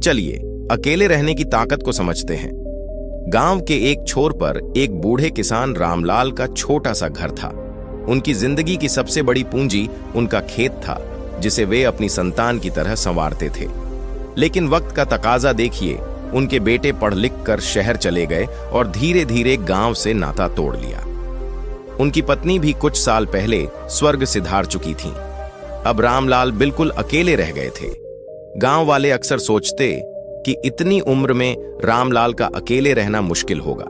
चलिए अकेले रहने की ताकत को समझते हैं। गांव के एक छोर पर एक बूढ़े किसान रामलाल का छोटा सा घर था। उनकी जिंदगी की सबसे बड़ी पूंजी उनका खेत था, जिसे वे अपनी संतान की तरह संवारते थे। लेकिन वक्त का तकाजा देखिए, उनके बेटे पढ़ लिख कर शहर चले गए और धीरे धीरे गांव से नाता तोड़ लिया। उनकी पत्नी भी कुछ साल पहले स्वर्ग सिधार चुकी थीं। अब रामलाल बिल्कुल अकेले रह गए थे। गांव वाले अक्सर सोचते कि इतनी उम्र में रामलाल का अकेले रहना मुश्किल होगा।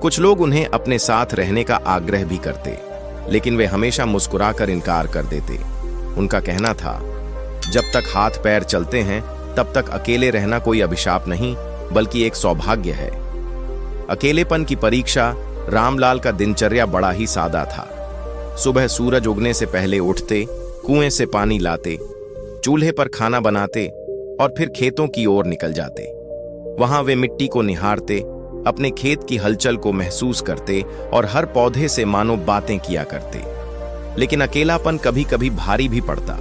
कुछ लोग उन्हें अपने साथ रहने का आग्रह भी करते, लेकिन वे हमेशा मुस्कुराकर इनकार कर देते। उनका कहना था, जब तक हाथ पैर चलते हैं तब तक अकेले रहना कोई अभिशाप नहीं, बल्कि एक सौभाग्य है। अकेलेपन की परीक्षा रामलाल का दिनचर्या बड़ा ही सादा था। सुबह सूरज उगने से पहले उठते, कुएं से पानी लाते, चूल्हे पर खाना बनाते और फिर खेतों की ओर निकल जाते। वहां वे मिट्टी को निहारते, अपने खेत की हलचल को महसूस करते और हर पौधे से मानो बातें किया करते। लेकिन अकेलापन कभी कभी भारी भी पड़ता।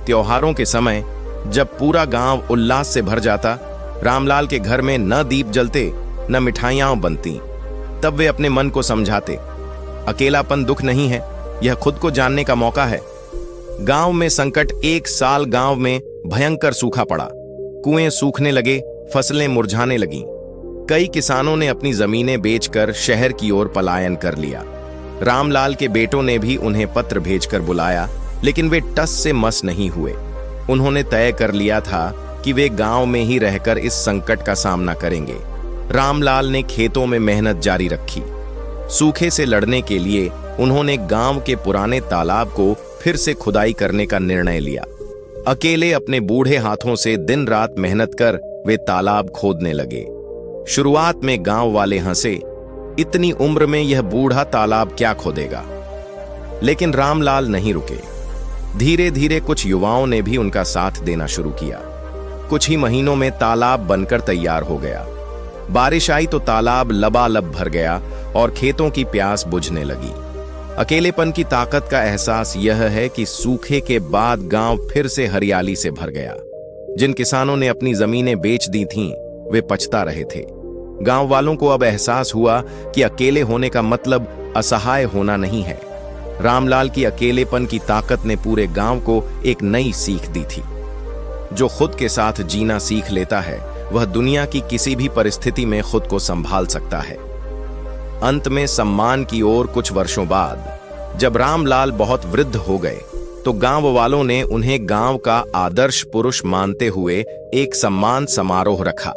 त्योहारों के समय जब पूरा गांव उल्लास से भर जाता, रामलाल के घर में न दीप जलते न मिठाइयां बनती। तब वे अपने मन को समझाते, अकेलापन दुख नहीं है, यह खुद को जानने का मौका है। गांव में संकट। एक साल गांव में भयंकर सूखा पड़ा। कुएं सूखने लगे, फसलें मुरझाने लगीं। कई किसानों ने अपनी जमीनें बेचकर शहर की ओर पलायन कर लिया। रामलाल के बेटों ने भी उन्हें पत्र भेजकर बुलाया, लेकिन वे टस से मस नहीं हुए। उन्होंने तय कर लिया था कि वे गांव में ही रहकर इस संकट का सामना करेंगे। रामलाल ने खेतों में मेहनत जारी रखी। सूखे से लड़ने के लिए उन्होंने गांव के पुराने तालाब को फिर से खुदाई करने का निर्णय लिया। अकेले अपने बूढ़े हाथों से दिन रात मेहनत कर वे तालाब खोदने लगे। शुरुआत में गांव वाले हंसे, इतनी उम्र में यह बूढ़ा तालाब क्या खोदेगा। लेकिन रामलाल नहीं रुके। धीरे धीरे कुछ युवाओं ने भी उनका साथ देना शुरू किया। कुछ ही महीनों में तालाब बनकर तैयार हो गया। बारिश आई तो तालाब लबालब भर गया और खेतों की प्यास बुझने लगी। अकेलेपन की ताकत का एहसास यह है कि सूखे के बाद गांव फिर से हरियाली से भर गया। जिन किसानों ने अपनी जमीनें बेच दी थीं, वे पछता रहे थे। गांव वालों को अब एहसास हुआ कि अकेले होने का मतलब असहाय होना नहीं है। रामलाल की अकेलेपन की ताकत ने पूरे गांव को एक नई सीख दी थी। जो खुद के साथ जीना सीख लेता है, वह दुनिया की किसी भी परिस्थिति में खुद को संभाल सकता है। अंत में सम्मान की ओर। कुछ वर्षों बाद जब रामलाल बहुत वृद्ध हो गए, तो गांव वालों ने उन्हें गांव का आदर्श पुरुष मानते हुए एक सम्मान समारोह रखा।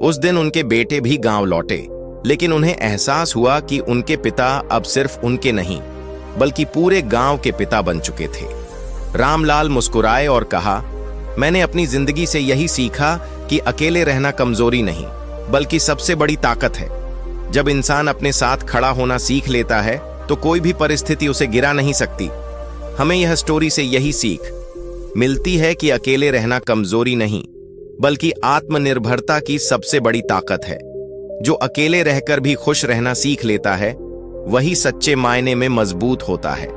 उस दिन उनके बेटे भी गांव लौटे, लेकिन उन्हें एहसास हुआ कि उनके पिता अब सिर्फ उनके नहीं, बल्कि पूरे गांव के पिता बन चुके थे। रामलाल मुस्कुराए और कहा, मैंने अपनी जिंदगी से यही सीखा कि अकेले रहना कमजोरी नहीं, बल्कि सबसे बड़ी ताकत है। जब इंसान अपने साथ खड़ा होना सीख लेता है, तो कोई भी परिस्थिति उसे गिरा नहीं सकती। हमें यह स्टोरी से यही सीख मिलती है कि अकेले रहना कमजोरी नहीं, बल्कि आत्मनिर्भरता की सबसे बड़ी ताकत है। जो अकेले रहकर भी खुश रहना सीख लेता है, वही सच्चे मायने में मजबूत होता है।